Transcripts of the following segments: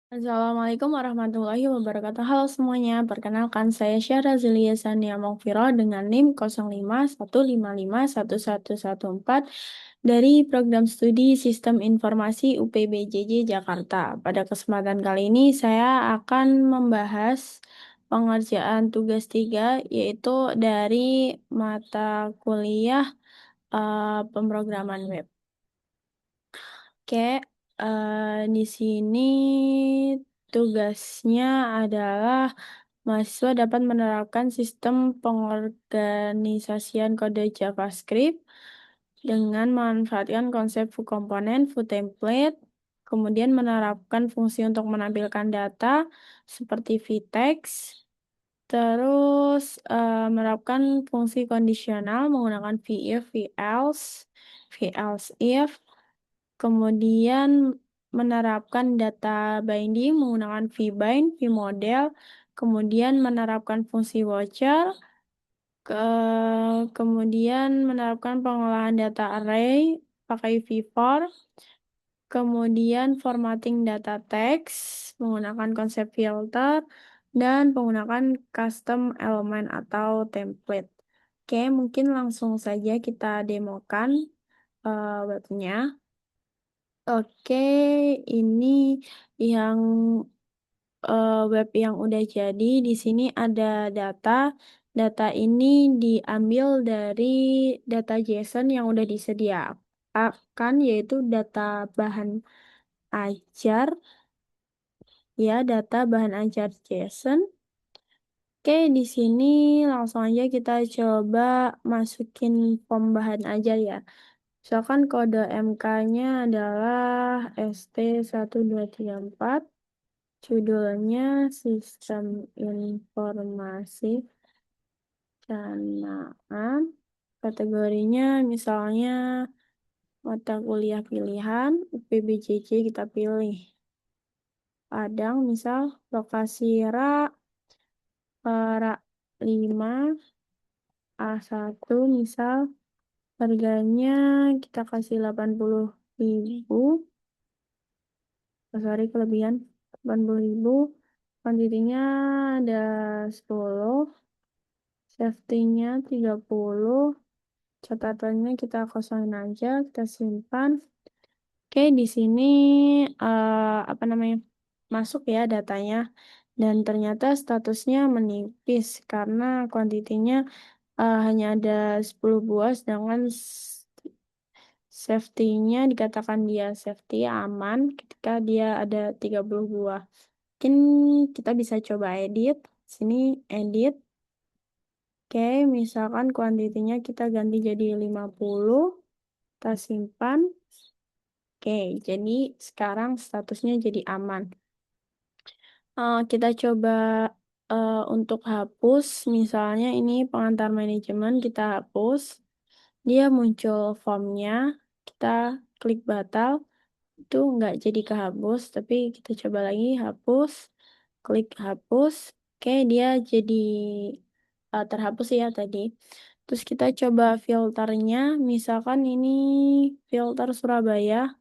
Assalamualaikum warahmatullahi wabarakatuh. Halo semuanya, perkenalkan saya Syara Zilia Sania Mokfiro dengan NIM 0515551114 dari Program Studi Sistem Informasi UPBJJ Jakarta. Pada kesempatan kali ini saya akan membahas pengerjaan tugas 3 yaitu dari mata kuliah pemrograman web. Oke, di sini tugasnya adalah mahasiswa dapat menerapkan sistem pengorganisasian kode JavaScript dengan memanfaatkan konsep foo komponen, foo template, kemudian menerapkan fungsi untuk menampilkan data seperti vtext, terus menerapkan fungsi kondisional menggunakan vif, velse, velse if, kemudian menerapkan data binding menggunakan vbind, vmodel, kemudian menerapkan fungsi watcher, kemudian menerapkan pengolahan data array pakai v-for, kemudian formatting data text menggunakan konsep filter, dan menggunakan custom element atau template. Oke, mungkin langsung saja kita demokan webnya. Oke, ini yang web yang udah jadi. Di sini ada data. Data ini diambil dari data JSON yang udah disediakan, yaitu data bahan ajar, ya, data bahan ajar JSON. Oke, di sini langsung aja kita coba masukin form bahan ajar ya. Misalkan kode MK-nya adalah ST1234. Judulnya Sistem Informasi Canaan. Kategorinya misalnya mata kuliah pilihan, UPBJJ kita pilih. Padang misal, lokasi Rak 5, A1 misal, harganya kita kasih 80.000. Oh, sorry, kelebihan 80.000. Kuantitinya ada 10. Safety-nya 30. Catatannya kita kosongin aja, kita simpan. Oke, di sini apa namanya? Masuk ya datanya. Dan ternyata statusnya menipis karena kuantitinya hanya ada 10 buah, sedangkan safety-nya dikatakan dia safety aman ketika dia ada 30 buah. Mungkin kita bisa coba edit. Sini edit. Oke, misalkan kuantitinya kita ganti jadi 50, kita simpan. Oke, jadi sekarang statusnya jadi aman. Kita coba untuk hapus, misalnya ini pengantar manajemen, kita hapus. Dia muncul formnya, kita klik batal, itu nggak jadi kehapus, tapi kita coba lagi hapus, klik hapus. Oke, dia jadi terhapus ya tadi. Terus kita coba filternya, misalkan ini filter Surabaya.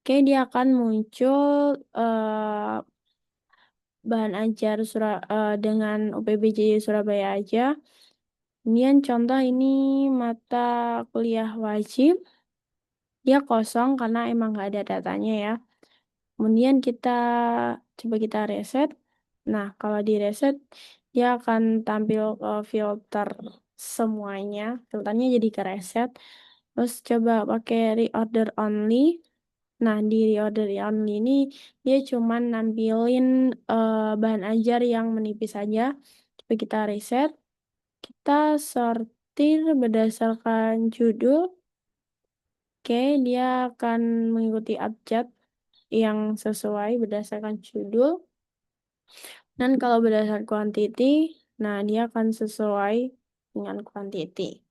Oke, dia akan muncul bahan ajar dengan UPBJ Surabaya aja. Kemudian contoh ini mata kuliah wajib. Dia kosong karena emang nggak ada datanya ya. Kemudian kita coba kita reset. Nah, kalau di reset, dia akan tampil filter semuanya. Filternya jadi ke reset. Terus coba pakai reorder only. Nah, di reorder only ini dia cuman nampilin bahan ajar yang menipis saja. Coba kita reset. Kita sortir berdasarkan judul. Oke, dia akan mengikuti abjad yang sesuai berdasarkan judul. Dan kalau berdasarkan quantity, nah dia akan sesuai dengan quantity.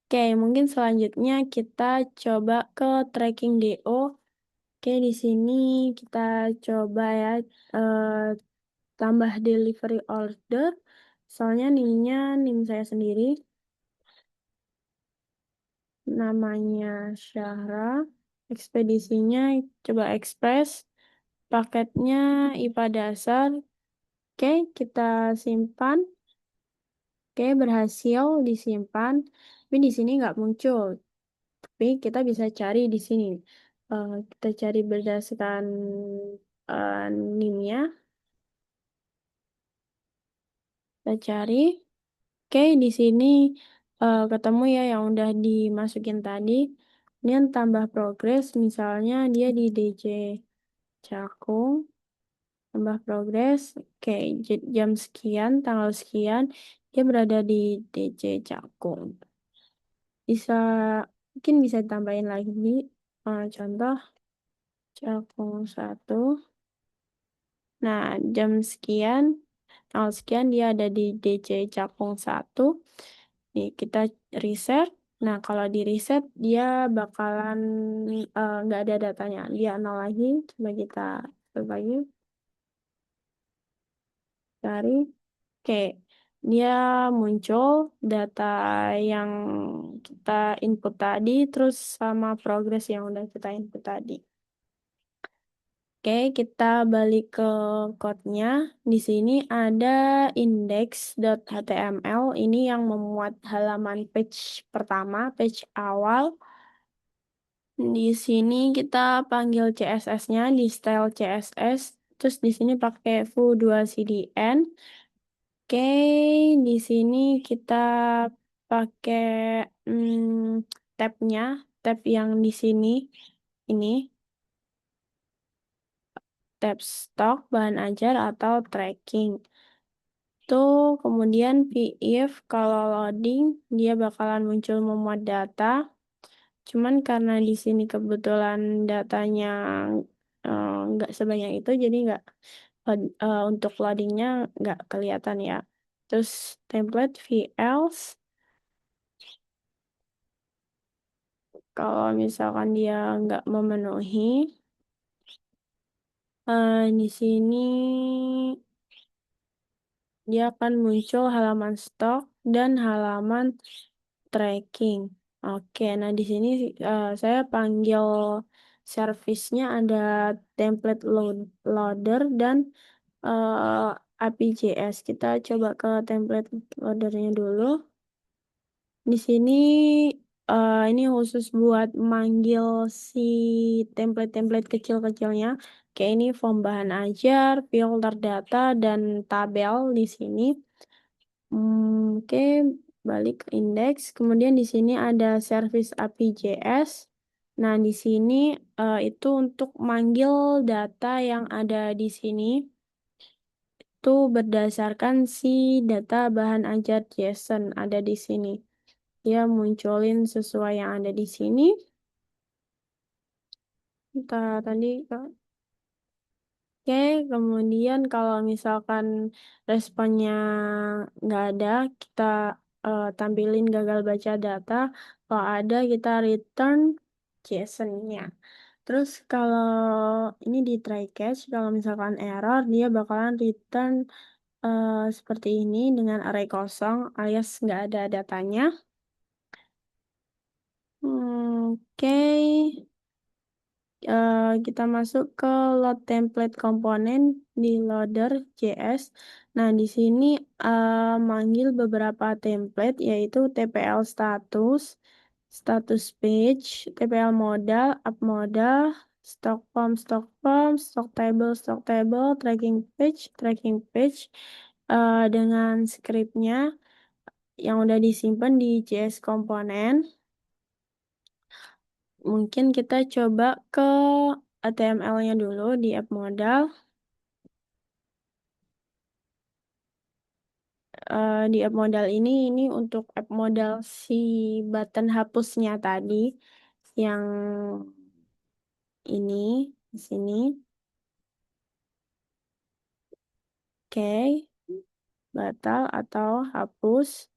Oke, mungkin selanjutnya kita coba ke tracking DO. Oke, di sini kita coba ya eh, tambah delivery order. Soalnya NIM-nya NIM saya sendiri. Namanya Syahra. Ekspedisinya coba Express. paketnya IPA dasar. Oke, kita simpan. Oke, berhasil disimpan. Tapi di sini nggak muncul. Tapi kita bisa cari di sini. Kita cari berdasarkan NIM-nya. Kita cari. Oke, di sini ketemu ya yang udah dimasukin tadi. Kemudian tambah progres, misalnya dia di DC Cakung. Tambah progres, oke, jam sekian, tanggal sekian, dia berada di DC Cakung. Bisa, mungkin bisa ditambahin lagi, contoh Cakung 1. Nah, jam sekian, tanggal sekian dia ada di DC Cakung 1. Nih, kita reset. Nah, kalau di reset, dia bakalan nggak ada datanya. Dia nol lagi. Coba kita berbagi. Cari. Oke, dia muncul data yang kita input tadi, terus sama progres yang udah kita input tadi. Oke, kita balik ke code-nya. Di sini ada index.html. Ini yang memuat halaman page pertama, page awal. Di sini kita panggil CSS-nya di style CSS. Terus di sini pakai foo2cdn. Oke, di sini kita pakai tab-nya, tab yang di sini ini, tab stok, bahan ajar atau tracking. Tuh, kemudian if kalau loading dia bakalan muncul memuat data. Cuman karena di sini kebetulan datanya nggak sebanyak itu, jadi nggak untuk loadingnya nggak kelihatan ya. Terus template else. Kalau misalkan dia nggak memenuhi, di sini dia akan muncul halaman stok dan halaman tracking. Oke, nah di sini saya panggil service-nya ada template loader dan APJS. Kita coba ke template loadernya dulu. Di sini ini khusus buat manggil si template-template kecil-kecilnya. Kayak ini form bahan ajar, filter data, dan tabel di sini. Oke, balik ke indeks. Kemudian di sini ada service APJS. Nah, di sini itu untuk manggil data yang ada di sini. Itu berdasarkan si data bahan ajar JSON ada di sini. Dia munculin sesuai yang ada di sini. Kita tadi, oke, kemudian kalau misalkan responnya nggak ada, kita tampilin gagal baca data. Kalau ada, kita return JSON-nya. Terus kalau ini di try catch, kalau misalkan error, dia bakalan return seperti ini dengan array kosong alias nggak ada datanya. Oke. Kita masuk ke load template komponen di loader JS. Nah, di sini manggil beberapa template yaitu TPL status, status page, TPL modal, up modal, stock form, stock table, tracking page dengan scriptnya yang udah disimpan di JS komponen. Mungkin kita coba ke HTML-nya dulu di app modal. Di app modal ini untuk app modal si button hapusnya tadi yang ini di sini. Oke, batal atau hapus.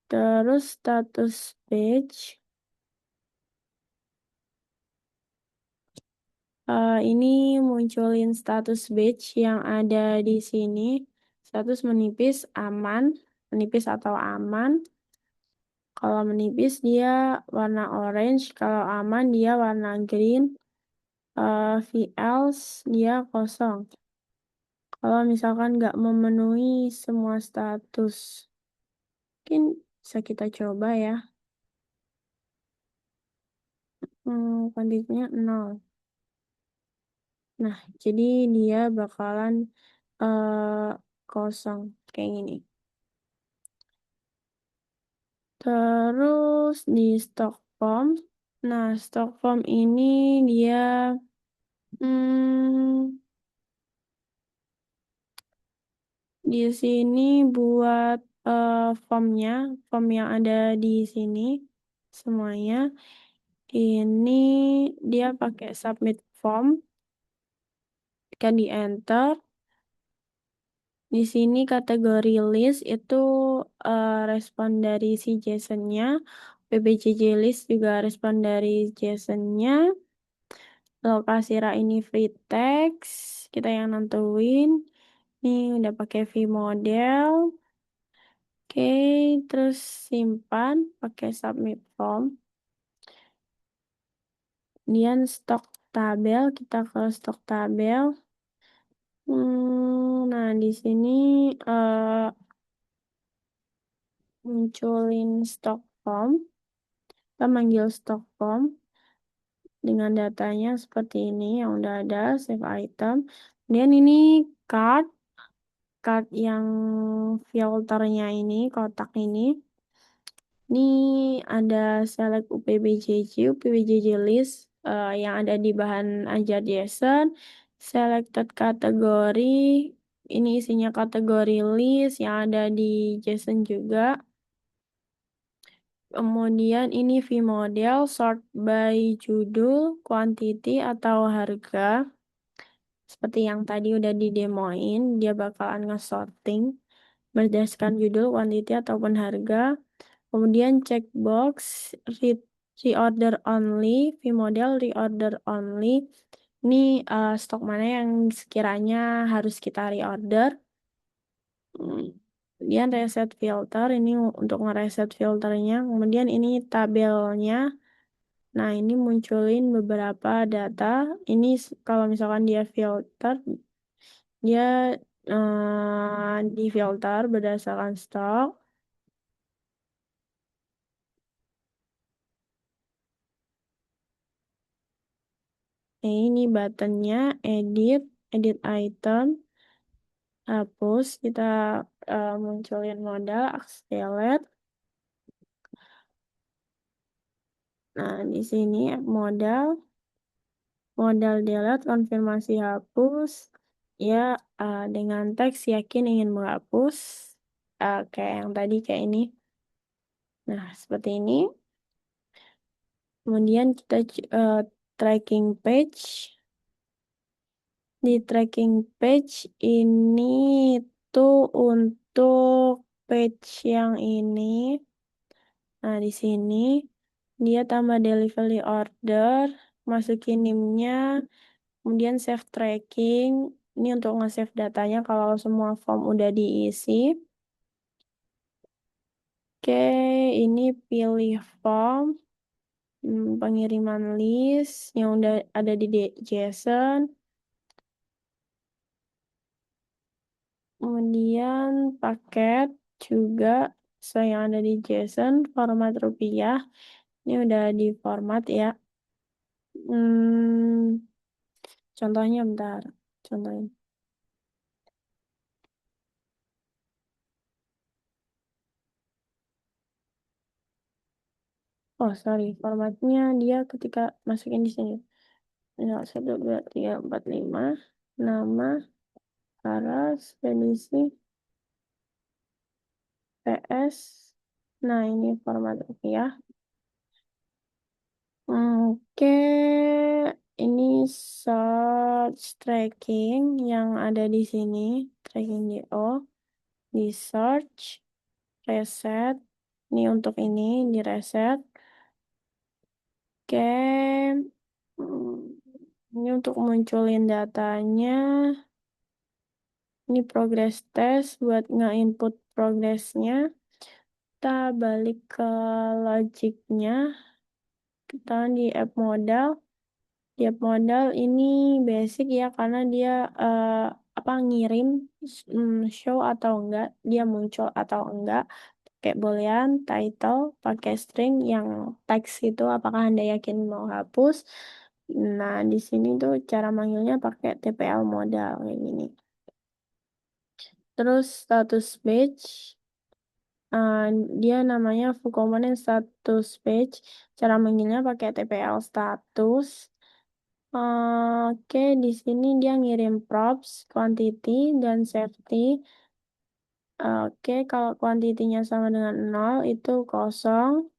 Terus status page. Ini munculin status batch yang ada di sini. Status menipis aman, menipis atau aman. Kalau menipis dia warna orange, kalau aman dia warna green. else dia kosong. Kalau misalkan nggak memenuhi semua status, mungkin bisa kita coba ya. Kondisinya 0. Nah, jadi dia bakalan eh kosong kayak gini. Terus di stock form. Nah, stock form ini dia hmm, di sini buat formnya, form yang ada di sini semuanya. Ini dia pakai submit form, kan di enter. Di sini kategori list itu respon dari si JSON-nya, PBJJ list juga respon dari JSON-nya. Lokasi ini free text, kita yang nentuin. Ini udah pakai vModel. Oke, terus simpan pakai submit form. Kemudian stok tabel, kita ke stok tabel. Nah, di sini munculin stock form. Kita manggil stock form dengan datanya seperti ini yang udah ada, save item. Kemudian ini card yang filternya ini, kotak ini. Ini ada select UPBJJ list yang ada di bahan ajar JSON. Selected kategori, ini isinya kategori list yang ada di JSON juga. Kemudian ini vModel, sort by judul, quantity atau harga. Seperti yang tadi udah didemoin, dia bakalan nge-sorting berdasarkan judul, quantity ataupun harga. Kemudian checkbox reorder only, vModel reorder only. Ini stok mana yang sekiranya harus kita reorder. Kemudian reset filter, ini untuk ngereset filternya. Kemudian ini tabelnya. Nah, ini munculin beberapa data. Ini kalau misalkan dia filter, dia di filter berdasarkan stok. Ini buttonnya edit item, hapus. Kita munculin modal, delete. Nah, di sini modal delete, konfirmasi hapus. Ya, dengan teks yakin ingin menghapus. Kayak yang tadi, kayak ini. Nah, seperti ini. Kemudian kita tracking page. Di tracking page ini tuh untuk page yang ini. Nah, di sini dia tambah delivery order, masukin NIM-nya, kemudian save tracking. Ini untuk nge-save datanya kalau semua form udah diisi. Oke, ini pilih form, pengiriman list yang udah ada di JSON. Kemudian paket juga yang ada di JSON, format rupiah. Ini udah di format ya. Contohnya bentar. Contohnya. Oh, sorry. Formatnya dia ketika masukin di sini. 1, 2, 3, 4, 5. Nama, Saras, Edisi, PS. Nah, ini format rupiah. Oke, ini search tracking yang ada di sini. Tracking DO. Di search, reset. Ini untuk ini, di reset. Oke. Ini untuk munculin datanya. Ini progress test buat nge-input progressnya. Kita balik ke logiknya. Kita di app modal. Tiap modal ini basic ya karena dia apa ngirim show atau enggak, dia muncul atau enggak, kayak boolean, title, pakai string yang teks itu apakah Anda yakin mau hapus. Nah, di sini tuh cara manggilnya pakai TPL modal kayak gini. Terus status page, uh, dia namanya full component status page. Cara manggilnya pakai TPL status. Oke, di sini dia ngirim props, quantity, dan safety. Oke, kalau kuantitinya sama dengan 0 itu kosong,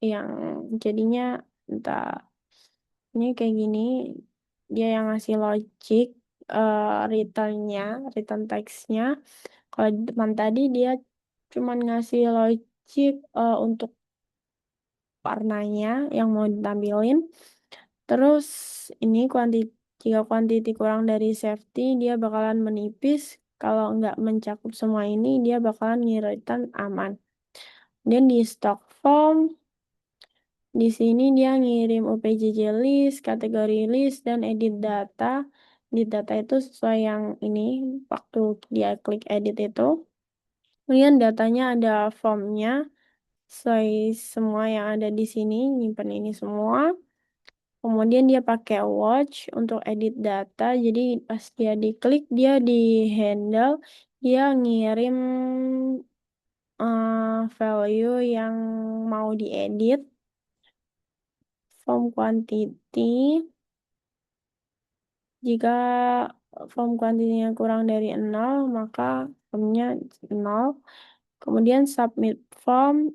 yang jadinya entah ini kayak gini, dia yang ngasih logic returnnya, return text-nya. Kalau di depan tadi dia cuman ngasih logic untuk warnanya yang mau ditampilin. Terus ini jika quantity kurang dari safety, dia bakalan menipis. Kalau nggak mencakup semua ini, dia bakalan ngirim aman. Dan di stock form, di sini dia ngirim UPJJ list, kategori list, dan edit data. Edit data itu sesuai yang ini, waktu dia klik edit itu. Kemudian datanya ada formnya, sesuai semua yang ada di sini, nyimpen ini semua. Kemudian dia pakai watch untuk edit data. Jadi pas dia diklik, dia di handle, dia ngirim value yang mau diedit. Form quantity. Jika form quantity-nya kurang dari 0, maka formnya 0. Kemudian submit form.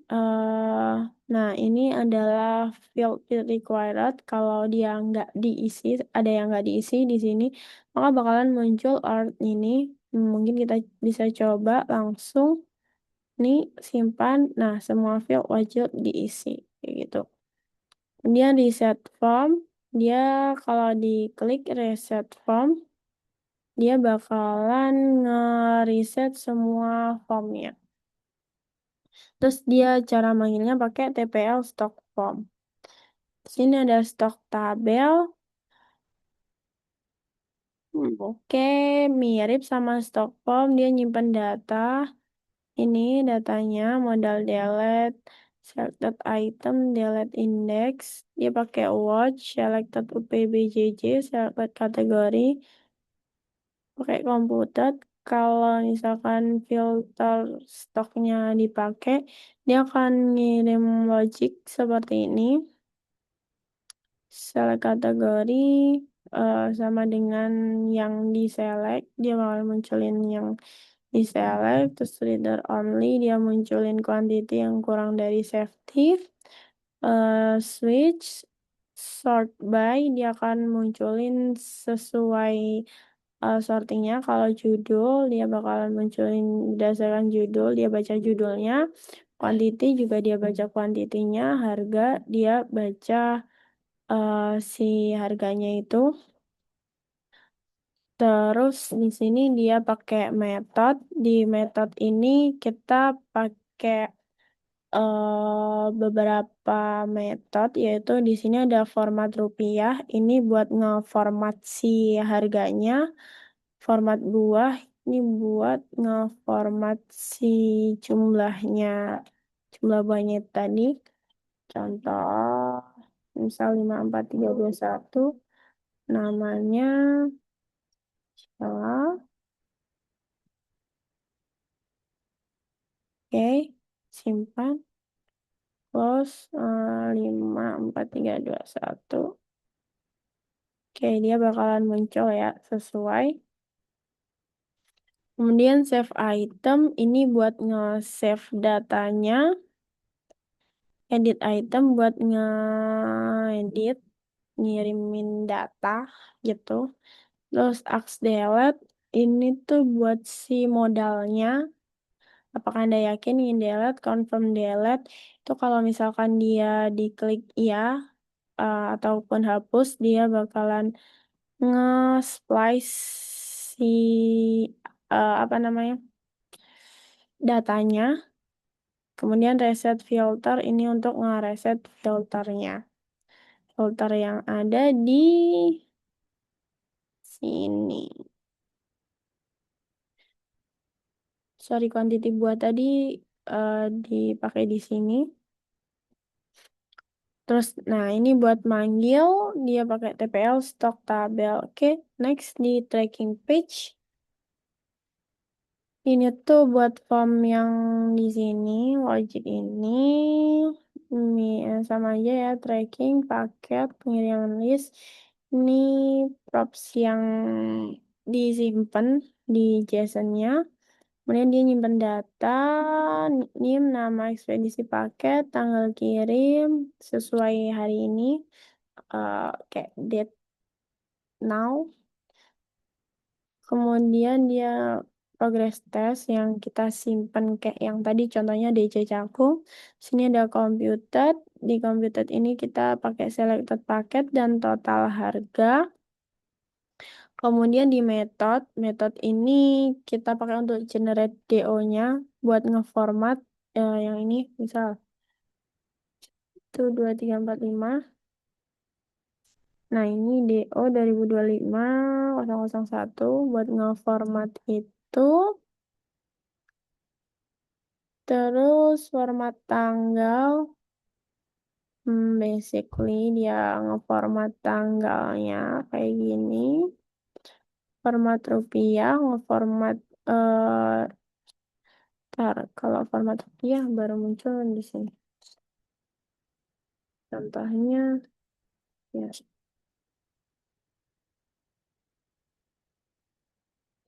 Nah, ini adalah field required. Kalau dia nggak diisi, ada yang nggak diisi di sini, maka bakalan muncul art ini. Mungkin kita bisa coba langsung. Nih, simpan. Nah, semua field wajib diisi. Kayak gitu. Kemudian reset form. Dia kalau diklik reset form, dia bakalan nge-reset semua formnya. Terus dia cara manggilnya pakai TPL stock form. Sini ada stok tabel. Oke, mirip sama stock form, dia nyimpen data. Ini datanya modal delete, selected item, delete index. Dia pakai watch, selected UPBJJ, selected kategori, pakai komputer. Kalau misalkan filter stoknya dipakai, dia akan ngirim logic seperti ini. Select kategori sama dengan yang di select, dia bakal munculin yang di select. Terus reader only, dia munculin quantity yang kurang dari safety. Switch sort by, dia akan munculin sesuai sortingnya. Kalau judul, dia bakalan munculin berdasarkan judul, dia baca judulnya. Quantity juga dia baca kuantitinya. Harga dia baca si harganya itu. Terus di sini dia pakai method. Di method ini kita pakai beberapa metode, yaitu di sini ada format rupiah. Ini buat ngeformat si harganya. Format buah ini buat ngeformat si jumlahnya, jumlah buahnya tadi. Contoh, misal 54321, namanya salah. Oke, simpan. Close 54321. Oke, dia bakalan muncul ya, sesuai. Kemudian save item, ini buat nge-save datanya. Edit item buat nge-edit, ngirimin data gitu. Terus ask delete, ini tuh buat si modalnya. Apakah Anda yakin ingin delete, confirm delete. Itu kalau misalkan dia diklik iya ataupun hapus, dia bakalan nge-splice si apa namanya, datanya. Kemudian reset filter, ini untuk nge-reset filternya. filter yang ada di sini. Sorry, quantity buat tadi dipakai di sini. Terus, nah ini buat manggil, dia pakai TPL stock tabel. Oke, next di tracking page. Ini tuh buat form yang di sini, wajib ini. Sama aja ya, tracking, paket, pengiriman list. Ini props yang disimpan di JSON-nya. Kemudian dia nyimpen data, NIM, nama ekspedisi paket, tanggal kirim, sesuai hari ini, kayak date now. Kemudian dia progress test yang kita simpan kayak yang tadi contohnya DC Cakung. Sini ada computed. Di computed ini kita pakai selected paket dan total harga. Kemudian di method ini kita pakai untuk generate DO-nya buat ngeformat yang ini misal itu 2345. Nah, ini DO 2025-001 buat ngeformat itu. Terus format tanggal, basically dia ngeformat tanggalnya kayak gini. Format rupiah, ngeformat kalau format rupiah baru muncul di sini. Contohnya ya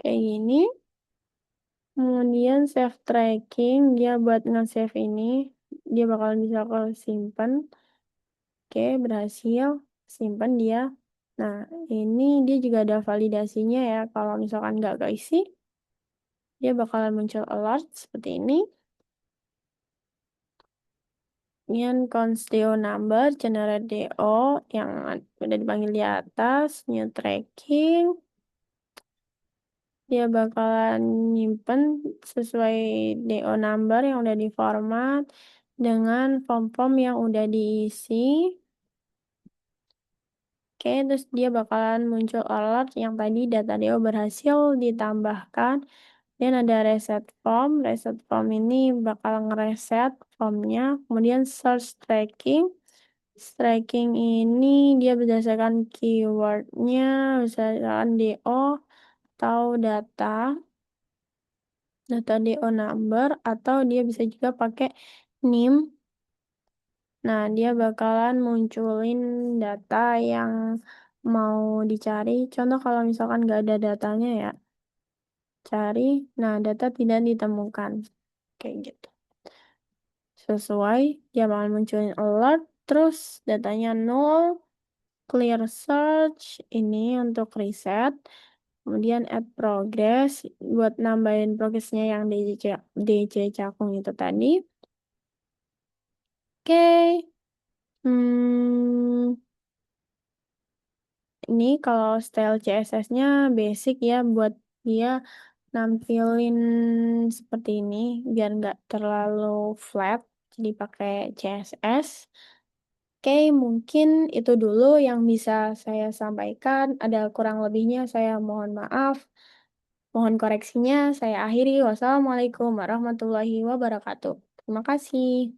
kayak gini. Kemudian save tracking, dia buat nge-save ini, dia bakal bisa simpan. Oke, berhasil. Simpan dia. Nah, ini dia juga ada validasinya ya. Kalau misalkan nggak keisi, dia bakalan muncul alert seperti ini. Kemudian const DO number, generate DO yang udah dipanggil di atas, new tracking. Dia bakalan nyimpen sesuai DO number yang udah diformat dengan form-form yang udah diisi. Oke, terus dia bakalan muncul alert yang tadi data DO berhasil ditambahkan. Dan ada reset form. Reset form ini bakal ngereset formnya. Kemudian search tracking. Tracking ini dia berdasarkan keywordnya, berdasarkan DO atau data DO number, atau dia bisa juga pakai NIM. Nah, dia bakalan munculin data yang mau dicari. Contoh kalau misalkan nggak ada datanya ya, cari, nah data tidak ditemukan. Kayak gitu. Sesuai, dia bakal munculin alert, terus datanya nol, clear search, ini untuk reset. Kemudian add progress, buat nambahin progressnya yang DC Cakung itu tadi. Oke. Hmm, ini kalau style CSS-nya basic ya, buat dia nampilin seperti ini biar nggak terlalu flat, jadi pakai CSS. Oke, mungkin itu dulu yang bisa saya sampaikan. Ada kurang lebihnya saya mohon maaf. Mohon koreksinya, saya akhiri. Wassalamualaikum warahmatullahi wabarakatuh. Terima kasih.